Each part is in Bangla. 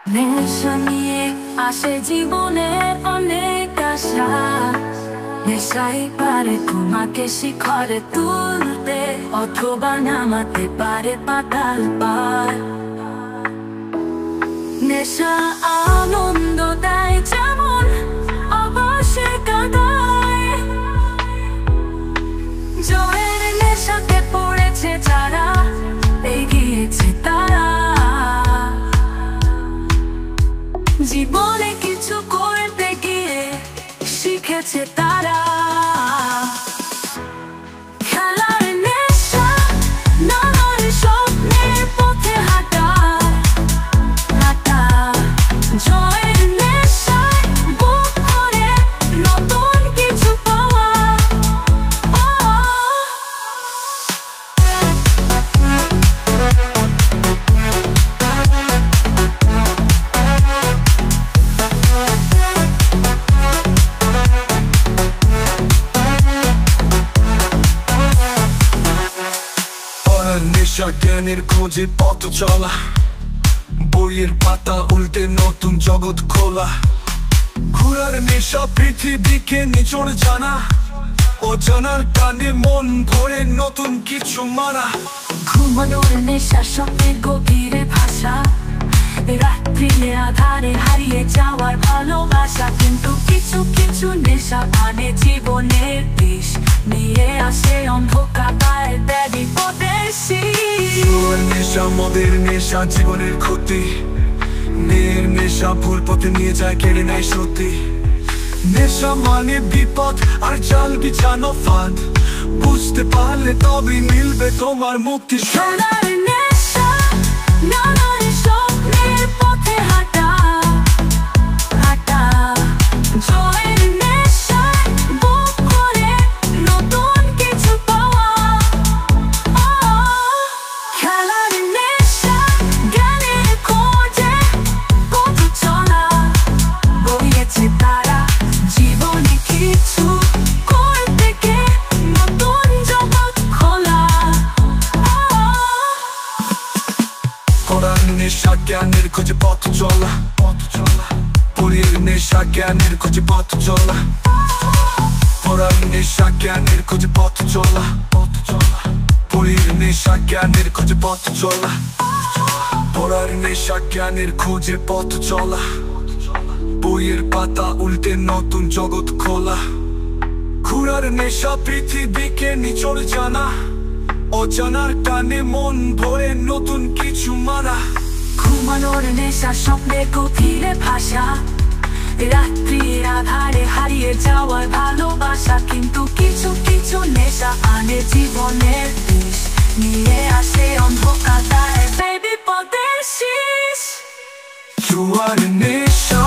নেশা নিয়ে আসে জীবনের অনেক আশা। নেশাই পারে তোমাকে শিখরে তুলতে, অথবা নামাতে পারে পাতাল পার। নেশা আনন্দ দেয় যেমন অবশ্যই কাঁদায়। জয়ের নেশাতে পড়েছে যারা, এগিয়েছে তারা। জীবনে কিছু করতে গিয়ে শিখেছে তারা। খেলার নেশা, নানান স্বপ্নের পথে হাঁটা হাঁটা। জয়ের নেশায় বুক ভরে নতুন কিছু পাওয়া। নেশা জ্ঞানের খোঁজে পথ চলা, বইয়ের পাতা উল্টে নতুন জগৎ খোলা। ঘোরার নেশা পৃথিবীকে নিচড় জানা, অজানার টানে মন ভরে নতুন কিছু মানা। ঘুমানোর নেশা, স্বপ্নের গভীরে ভাষা। রাত্রিরে আধারে হারিয়ে যাওয়ার ভালোবাসা। কিন্তু কিছু কিছু নেশা আনে জীবনের বিষ, নিয়ে আসে অন্ধকার দেয় বিপদের শীষ। নেশা মদের নেশা জীবনের ক্ষতি, নের নেশা ভুল পথে নিয়ে যায় কেড়ে নেয় সত্যি। নেশা মানে বিপদ আর জাল বিছানো ফাঁদ, বুঝতে পারলে তবেই মিলবে তোমার মুক্তি। সোনার নেশা, নানান স্বপ্নের পথে হাঁটা হাঁটা। জয়ের নেশায় বুক ভরে নতুন কিছু পাওয়া। খেলার নেশা, জ্ঞানের খোঁজে পথ চলা। বইয়েছে তারা জীবনে কিছু করতে গিয়ে নতুন জগৎ খোলা। করার নেশা জ্ঞানের খোঁজে পথ চলা, পথ চলা। পরের নেশা জ্ঞানের খোঁজে পথ চলা। পড়ার নেশা জ্ঞানের খোঁজে পথ চলা, পথ চলা। পরের নেশা জ্ঞানের খোঁজে পথ চলা। পড়ার নেশা জ্ঞানের খোঁজে পথ চলা, বইয়ের পাতা উল্টে নতুন জগৎ খোলা। ঘোরার নেশা পৃথিবীকে নিচড় জানা, অজানার টানে মন ভরে নতুন কিছু মানা। ঘুমানোর নেশা, স্বপ্নের গভীরে ভাষা। রাত্রির আধারে হারিয়ে যাওয়ার ভালোবাসা। কিন্তু কিছু কিছু নেশা আনে জীবনের বিষ, নিয়ে আসে অন্ধকার দেয় বিপদের শীষ। জুয়ার নেশা,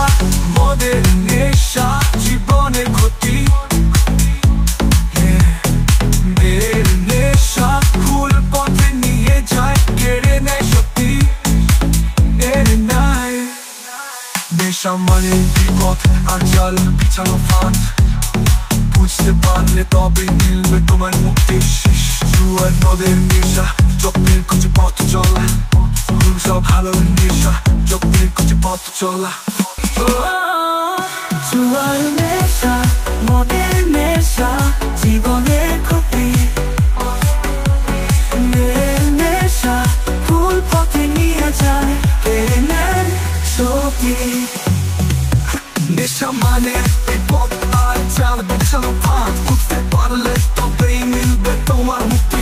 মদের নেশা জীবনের ক্ষতি। নের নেশা ভুল পথে নিয়ে যায় কেড়ে নেয় সত্যি। এর নাই নেশা মানে বিপদ আর জাল বিছানো ফাঁদ, বুঝতে পারলে তবে মিলবে তোমার মুক্তি। জুয়ার মদের নেশা, যত্নের খুঁজে পথ চলা। সব ভালো নেশা, যত্নের খুঁজে পথ চলা। জুয়ার নেশা, মদের নেশা জীবনের ক্ষতি। নের নেশা ভুল পথে নিয়ে যায় কেড়ে নেয় শক্তি। নেশা মানে বিপদ আর জাল বিছানো ফাঁদ, বুঝতে পারলে তবেই মিলবে তোমার মুক্তি।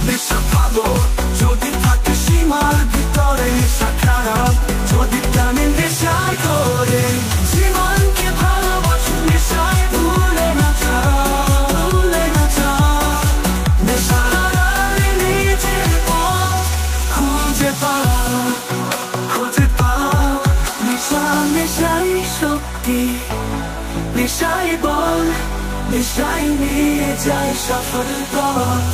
নেশা ভালো যদি থাকে সীমার ভিতরে, নেশা খারাপ যদি টানে নেশায় করে। জীবনকে ভালোবাসো, নেশায় ভুলে না যাও, ভুলে না যাও। নেশা হারালে নিজের পথ খুঁজে পাও, খুঁজে পাও। নেশা, নেশাই শক্তি, নেশাই বল, নেশাই নিয়ে যায় সফল পথ।